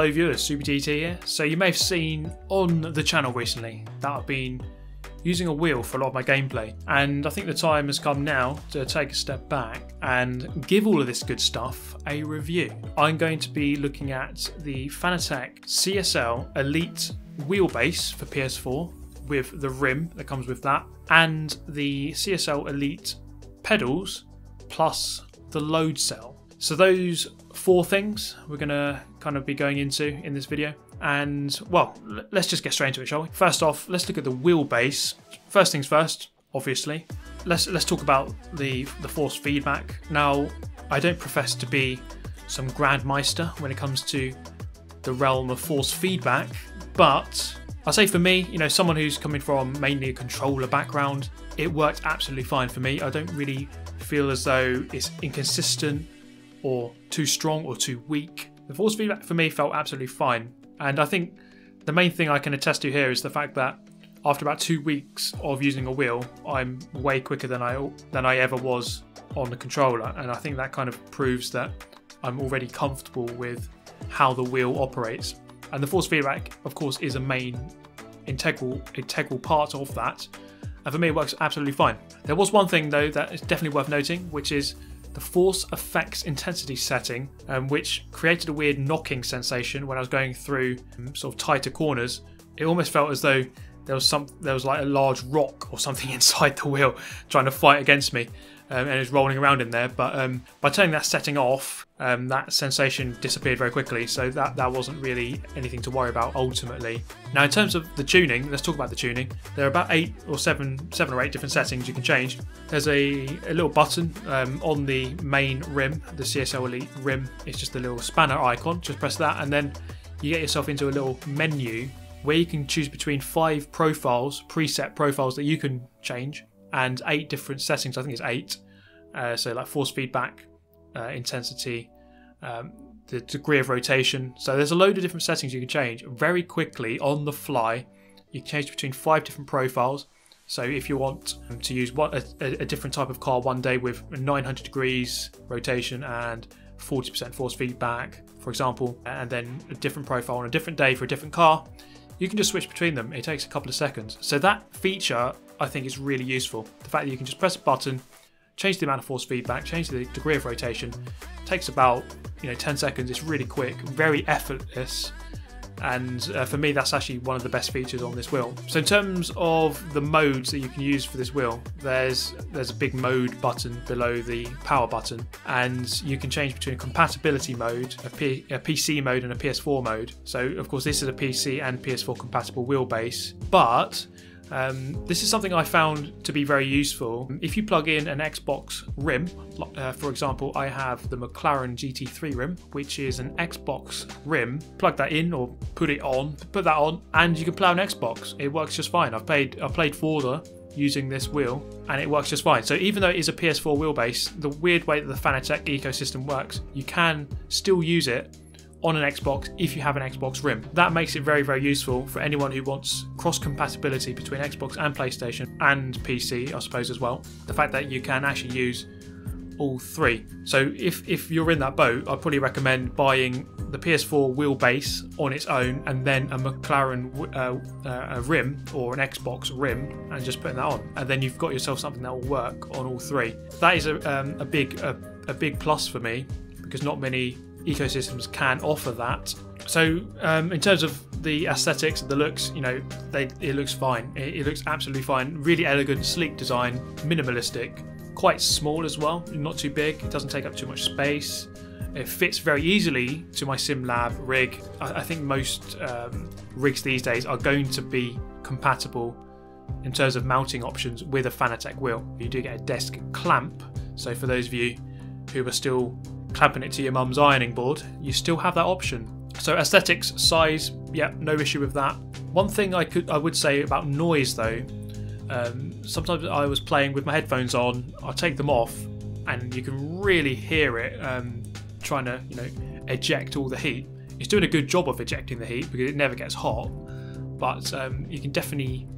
Hello viewers, Super DT here. So you may have seen on the channel recently that I've been using a wheel for a lot of my gameplay, and I think the time has come now to take a step back and give all of this good stuff a review. I'm going to be looking at the Fanatec CSL Elite Wheelbase for PS4 with the rim that comes with that, and the CSL Elite pedals plus the load cell. So those four things we're going to kind of be going into in this video. And well, let's just get straight into it, shall we? First off, let's look at the wheelbase. First things first, obviously. Let's talk about the force feedback. Now, I don't profess to be some grandmeister when it comes to the realm of force feedback, but I'll say for me, you know, someone who's coming from mainly a controller background, it worked absolutely fine for me. I don't really feel as though it's inconsistent or too strong or too weak. The force feedback for me felt absolutely fine. And I think the main thing I can attest to here is the fact that after about 2 weeks of using a wheel, I'm way quicker than I ever was on the controller. And I think that kind of proves that I'm already comfortable with how the wheel operates. And the force feedback, of course, is a main integral part of that. And for me, it works absolutely fine. There was one thing though that is definitely worth noting, which is the force effects intensity setting, which created a weird knocking sensation when I was going through sort of tighter corners. It almost felt as though there was like a large rock or something inside the wheel trying to fight against me, and it was rolling around in there. But by turning that setting off, that sensation disappeared very quickly, so that wasn't really anything to worry about ultimately. Now, in terms of the tuning, let's talk about the tuning. There are about seven or eight different settings you can change. There's a little button on the main rim, the CSL Elite rim. It's just a little spanner icon. Just press that, and then you get yourself into a little menu where you can choose between 5 preset profiles that you can change, and 8 different settings. I think it's 8. So like force feedback, intensity, the degree of rotation. So there's a load of different settings you can change very quickly on the fly. You can change between 5 different profiles. So if you want to use a different type of car one day with 900 degrees rotation and 40% force feedback, for example, and then a different profile on a different day for a different car, you can just switch between them. It takes a couple of seconds. So that feature, I think, is really useful. The fact that you can just press a button, change the amount of force feedback, change the degree of rotation. It takes about 10 seconds. It's really quick, very effortless, and for me, that's actually one of the best features on this wheel. So in terms of the modes that you can use for this wheel, there's a big mode button below the power button, and you can change between a compatibility mode, a PC mode, and a PS4 mode. So of course, this is a PC and PS4 compatible wheelbase, but this is something I found to be very useful. If you plug in an Xbox rim, for example, I have the McLaren GT3 rim, which is an Xbox rim. Plug that in or put that on, and you can play on Xbox. It works just fine. I've played Forza using this wheel, and it works just fine. So even though it is a PS4 wheelbase, the weird way that the Fanatec ecosystem works, you can still use it on an Xbox if you have an Xbox rim. That makes it very, very useful for anyone who wants cross-compatibility between Xbox and PlayStation and PC, I suppose, as well. The fact that you can actually use all 3. So if you're in that boat, I'd probably recommend buying the PS4 wheelbase on its own and then a McLaren rim or an Xbox rim and just putting that on. And then you've got yourself something that will work on all 3. That is a big plus for me, because not many ecosystems can offer that. So in terms of the aesthetics, the looks, it looks fine. It looks absolutely fine. Really elegant, sleek design, minimalistic, quite small as well, not too big. It doesn't take up too much space. It fits very easily to my SimLab rig. I think most rigs these days are going to be compatible in terms of mounting options with a Fanatec wheel. You do get a desk clamp, so for those of you who are still clamping it to your mum's ironing board, you still have that option. So aesthetics, size, yeah, no issue with that. One thing I would say about noise though, sometimes I was playing with my headphones on, I'll take them off, and you can really hear it trying to eject all the heat. It's doing a good job of ejecting the heat because it never gets hot, but you can definitely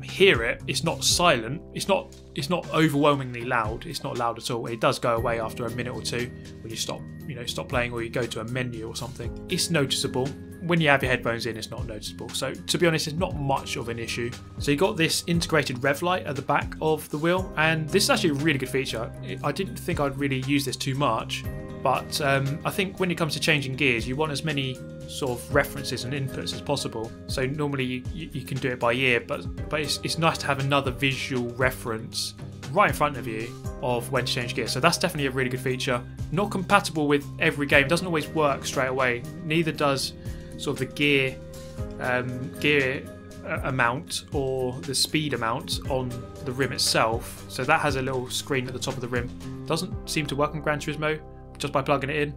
hear it, it's not silent. It's not overwhelmingly loud. It's not loud at all. It does go away after a minute or two when you stop playing, or you go to a menu or something. It's noticeable. When you have your headphones in, it's not noticeable. So to be honest, it's not much of an issue. So you got this integrated Rev Light at the back of the wheel, and this is actually a really good feature. I didn't think I'd really use this too much, but I think when it comes to changing gears, you want as many sort of references and inputs as possible. So normally you can do it by ear, but it's nice to have another visual reference right in front of you of when to change gear. So that's definitely a really good feature. Not compatible with every game. It doesn't always work straight away. Neither does sort of the gear amount or the speed amount on the rim itself. So that has a little screen at the top of the rim. Doesn't seem to work on Gran Turismo just by plugging it in.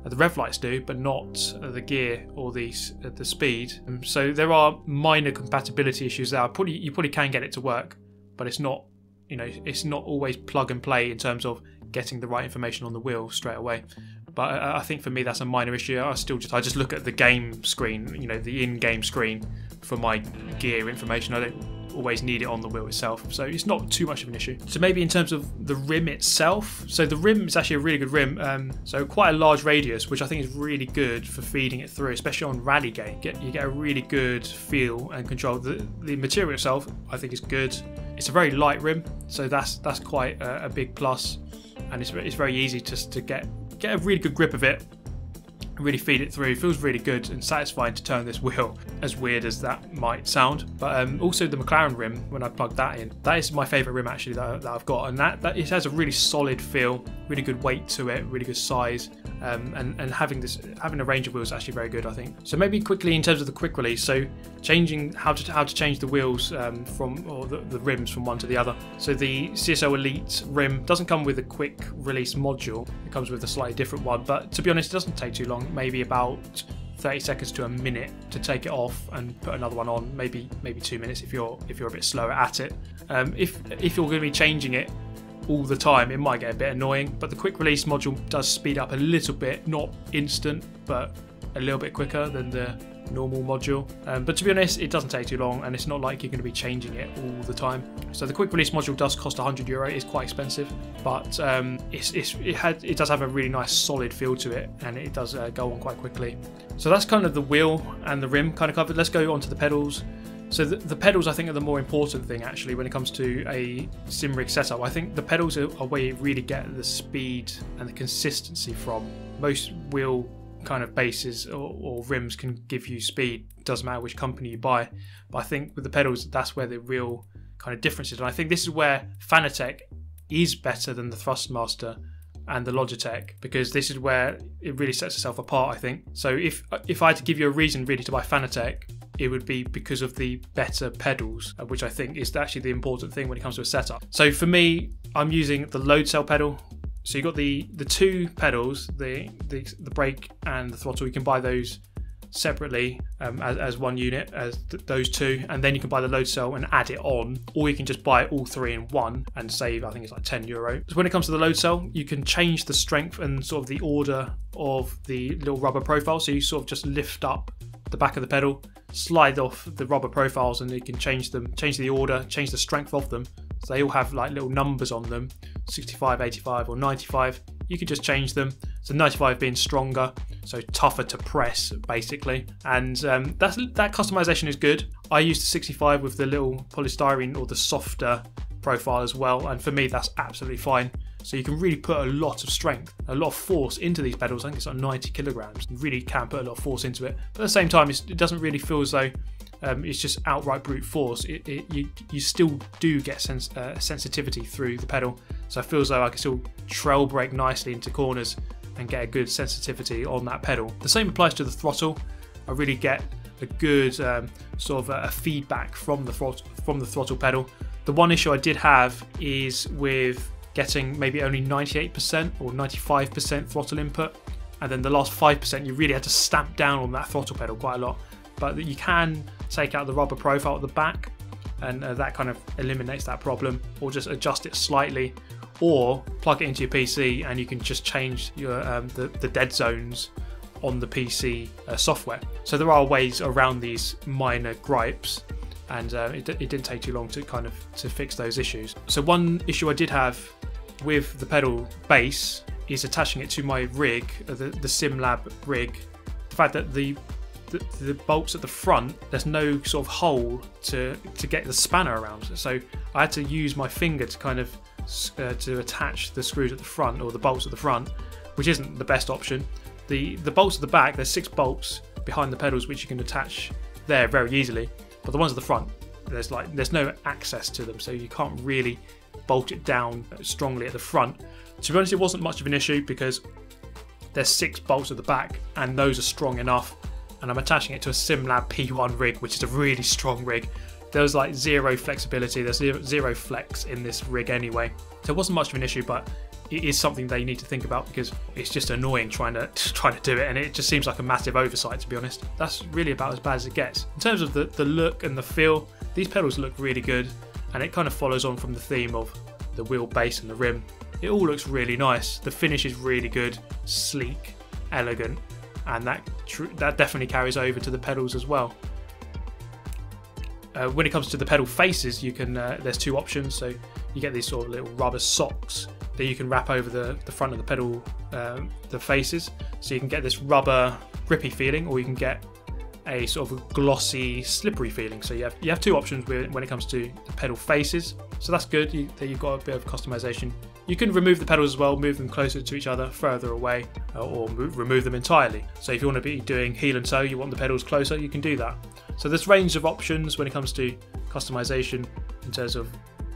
The Rev Lights do, but not the gear or the speed. So there are minor compatibility issues there. You probably can get it to work, but it's not, it's not always plug and play in terms of getting the right information on the wheel straight away. But I think for me that's a minor issue. I just look at the game screen, the in-game screen for my gear information. I don't always need it on the wheel itself, so it's not too much of an issue. So maybe in terms of the rim itself, so the rim is actually a really good rim, so quite a large radius, which I think is really good for feeding it through, especially on rally game. You get a really good feel and control. The material itself I think is good. It's a very light rim, so that's quite a big plus, and it's very easy just to get a really good grip of it, really feed it through. It feels really good and satisfying to turn this wheel, as weird as that might sound. But also the McLaren rim, when I plug that in, that is my favourite rim actually that I've got, and that it has a really solid feel, really good weight to it, really good size, and having a range of wheels is actually very good, I think. So maybe quickly in terms of the quick release, so changing how to change the wheels the rims from one to the other. So the CSL Elite rim doesn't come with a quick release module. It comes with a slightly different one, but to be honest, it doesn't take too long. Maybe about 30 seconds to a minute to take it off and put another one on. Maybe 2 minutes if you're a bit slower at it. If you're going to be changing it all the time, it might get a bit annoying, but the quick release module does speed up a little bit, not instant, but a little bit quicker than the normal module. But to be honest, it doesn't take too long, and it's not like you're going to be changing it all the time. So the quick release module does cost €100. It's quite expensive, but it does have a really nice solid feel to it, and it does go on quite quickly. So that's kind of the wheel and the rim kind of covered. Let's go on to the pedals. So the pedals I think are the more important thing actually when it comes to a sim rig setup. I think the pedals are where you really get the speed and the consistency from. Most wheel kind of bases or rims can give you speed, doesn't matter which company you buy, but I think with the pedals that's where the real kind of difference is, and I think this is where Fanatec is better than the Thrustmaster and the Logitech, because this is where it really sets itself apart, I think. So if I had to give you a reason really to buy Fanatec, it would be because of the better pedals, which I think is actually the important thing when it comes to a setup. So for me, I'm using the load cell pedal. So you've got the two pedals, the brake and the throttle. You can buy those separately as one unit, as those two, and then you can buy the load cell and add it on, or you can just buy all three in one and save, I think it's like €10. So when it comes to the load cell, you can change the strength and sort of the order of the little rubber profile. So you sort of just lift up the back of the pedal, slide off the rubber profiles, and you can change them, change the order, change the strength of them. So they all have like little numbers on them, 65, 85 or 95. You could just change them. So 95 being stronger, so tougher to press basically. And that customization is good. I use the 65 with the little polystyrene or the softer profile as well, and for me that's absolutely fine. So you can really put a lot of strength, a lot of force into these pedals. I think it's like 90 kilograms. You really can put a lot of force into it. But at the same time, it doesn't really feel as though it's just outright brute force. You still do get sensitivity through the pedal. So I feel as though I can still trail brake nicely into corners and get a good sensitivity on that pedal. The same applies to the throttle. I really get a good sort of a feedback from the throttle pedal. The one issue I did have is with getting maybe only 98% or 95% throttle input, and then the last 5% you really had to stamp down on that throttle pedal quite a lot. But you can take out the rubber profile at the back, and that kind of eliminates that problem, or just adjust it slightly, or plug it into your PC and you can just change your the dead zones on the PC software. So there are ways around these minor gripes. and it didn't take too long to fix those issues. So one issue I did have with the pedal base is attaching it to my rig, the SimLab rig. The fact that the bolts at the front, there's no sort of hole to get the spanner around, so I had to use my finger to kind of to attach the screws at the front, or the bolts at the front, which isn't the best option. The bolts at the back, there's 6 bolts behind the pedals which you can attach there very easily, but the ones at the front, there's no access to them, so you can't really bolt it down strongly at the front. To be honest, it wasn't much of an issue because there's 6 bolts at the back and those are strong enough, and I'm attaching it to a SimLab P1 rig, which is a really strong rig. There's like zero flexibility, there's zero flex in this rig anyway, so it wasn't much of an issue, but it is something they need to think about because it's just annoying trying to do it, and it just seems like a massive oversight, to be honest. That's really about as bad as it gets. In terms of the look and the feel, these pedals look really good, and it kind of follows on from the theme of the wheelbase and the rim. It all looks really nice. The finish is really good, sleek, elegant, and that definitely carries over to the pedals as well. When it comes to the pedal faces, you can there's 2 options. So you get these sort of little rubber socks that you can wrap over the front of the pedal, the faces, so you can get this rubber grippy feeling, or you can get a sort of a glossy slippery feeling. So you have 2 options when it comes to the pedal faces, so that's good that you've got a bit of customization. You can remove the pedals as well, move them closer to each other, further away, or remove them entirely. So if you want to be doing heel and toe, you want the pedals closer, you can do that. So there's range of options when it comes to customization in terms of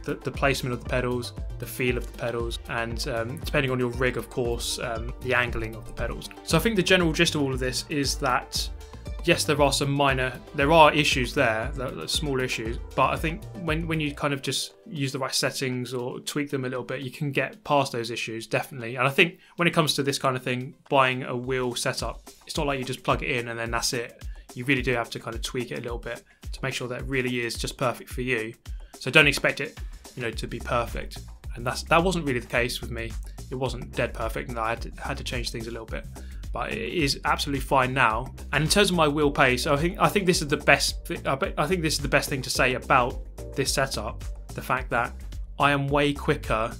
the placement of the pedals, the feel of the pedals, and depending on your rig, of course, the angling of the pedals. So I think the general gist of all of this is that yes, there are issues there, small issues, but I think when you kind of just use the right settings or tweak them a little bit, you can get past those issues, definitely. And I think when it comes to this kind of thing, buying a wheel setup, it's not like you just plug it in and then that's it. You really do have to kind of tweak it a little bit to make sure that it really is just perfect for you. So don't expect it, to be perfect. And that wasn't really the case with me. It wasn't dead perfect, and I had to change things a little bit. But it is absolutely fine now. And in terms of my wheel pace, I think this is the best. I think this is the best thing to say about this setup: the fact that I am way quicker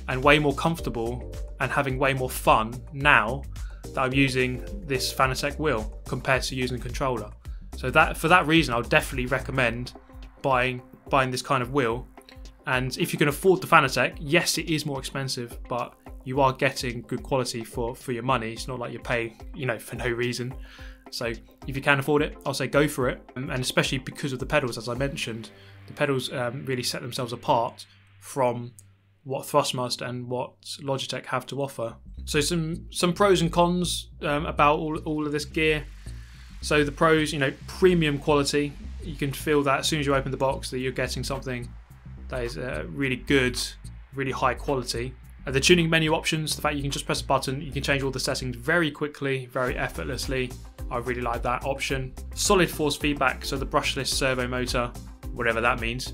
and way more comfortable and having way more fun now that I'm using this Fanatec wheel compared to using a controller. So for that reason, I would definitely recommend buying this kind of wheel. And if you can afford the Fanatec, yes, it is more expensive, but you are getting good quality for your money. It's not like you pay, for no reason. So if you can afford it, I'll say go for it. And especially because of the pedals, as I mentioned, the pedals really set themselves apart from what Thrustmaster and what Logitech have to offer. So some pros and cons about all of this gear. So the pros, premium quality. You can feel that as soon as you open the box that you're getting something that is really good, really high quality. The tuning menu options, the fact you can just press a button, you can change all the settings very quickly, very effortlessly. I really like that option. Solid force feedback, so the brushless servo motor, whatever that means,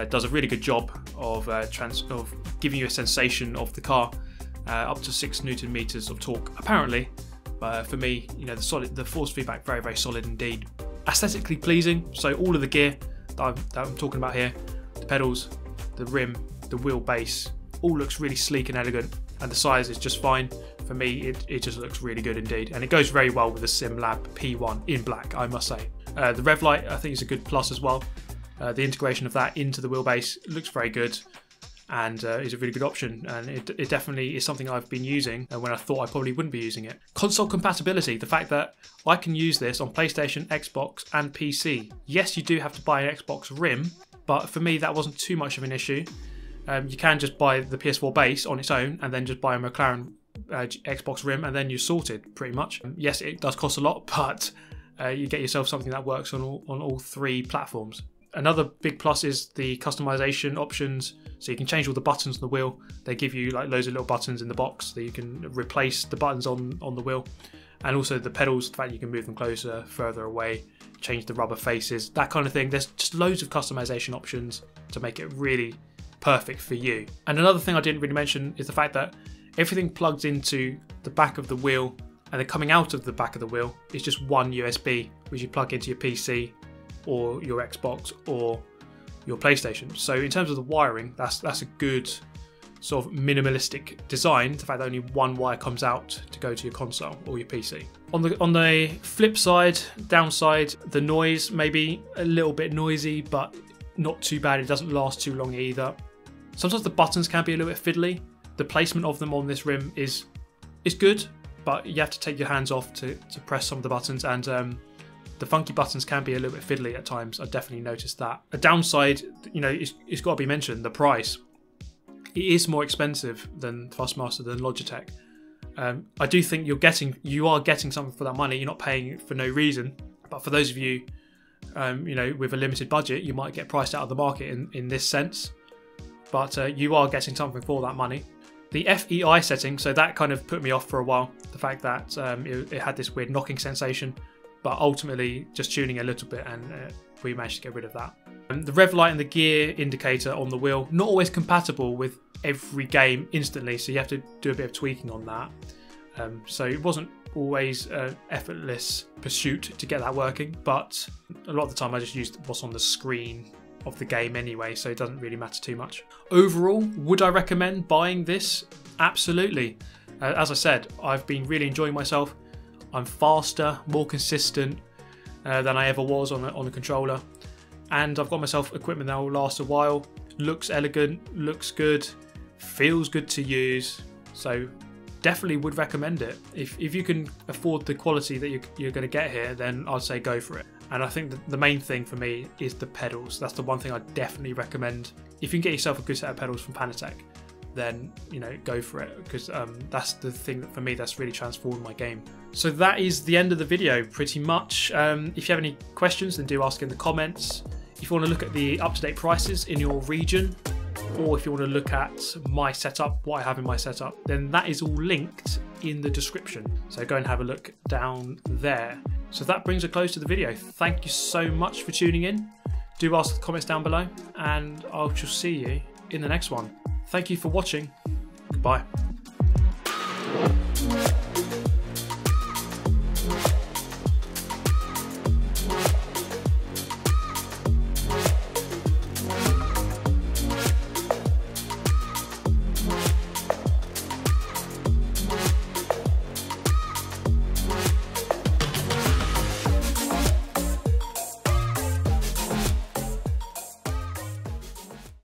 does a really good job of giving you a sensation of the car, up to 6 Newton meters of torque, apparently. But for me, the force feedback, very, very solid indeed. Aesthetically pleasing, so all of the gear that I'm talking about here, the pedals, the rim, the wheelbase, all looks really sleek and elegant, and the size is just fine. For me, it just looks really good indeed, and it goes very well with the SimLab P1 in black, I must say. The Rev Light, I think, is a good plus as well. The integration of that into the wheelbase looks very good, and is a really good option, and it definitely is something I've been using when I thought I probably wouldn't be using it. Console compatibility, the fact that I can use this on PlayStation, Xbox and PC. Yes, you do have to buy an Xbox rim, but for me that wasn't too much of an issue. You can just buy the PS4 base on its own and then just buy a McLaren Xbox rim and then you're sorted pretty much. Yes, it does cost a lot, but you get yourself something that works on all 3 platforms. Another big plus is the customization options, so you can change all the buttons on the wheel. They give you like loads of little buttons in the box that you can replace the buttons on the wheel, and also the pedals, the fact you can move them closer, further away, change the rubber faces, that kind of thing. There's just loads of customization options to make it really perfect for you. And another thing I didn't really mention is the fact that everything plugs into the back of the wheel, and then coming out of the back of the wheel is just one USB, which you plug into your PC or your Xbox or your PlayStation. So in terms of the wiring, that's a good sort of minimalistic design, the fact that only one wire comes out to go to your console or your PC. On the flip side, downside, the noise may be a little bit noisy, but not too bad. It doesn't last too long either. Sometimes the buttons can be a little bit fiddly. The placement of them on this rim is good, but you have to take your hands off to press some of the buttons, and the funky buttons can be a little bit fiddly at times. I definitely noticed that. A downside, you know, it's got to be mentioned, the price. It is more expensive than Thrustmaster, than Logitech. I do think you are getting something for that money. You're not paying it for no reason. But for those of you, you know, with a limited budget, you might get priced out of the market in this sense. But you are getting something for that money. The FEI setting, so that kind of put me off for a while. The fact that it had this weird knocking sensation, but ultimately just tuning a little bit, and we managed to get rid of that. The Rev Light and the gear indicator on the wheel, not always compatible with every game instantly, so you have to do a bit of tweaking on that. So it wasn't always an effortless pursuit to get that working, but a lot of the time I just used what's on the screen of the game anyway, so it doesn't really matter too much. Overall, would I recommend buying this? Absolutely. As I said, I've been really enjoying myself. I'm faster, more consistent than I ever was on a controller, and I've got myself equipment that will last a while. Looks elegant, looks good, feels good to use, so definitely would recommend it. If you can afford the quality that you're going to get here, then I'd say go for it. And I think the main thing for me is the pedals. That's the one thing I definitely recommend. If you can get yourself a good set of pedals from Fanatec, then, you know, go for it, because that's the thing that for me that's really transformed my game. So that is the end of the video pretty much. If you have any questions, then do ask in the comments. If you want to look at the up-to-date prices in your region, or if you want to look at my setup, what I have in my setup, then that is all linked in the description. So go and have a look down there. So that brings a close to the video. Thank you so much for tuning in. Do ask the comments down below, and I shall see you in the next one. Thank you for watching. Goodbye.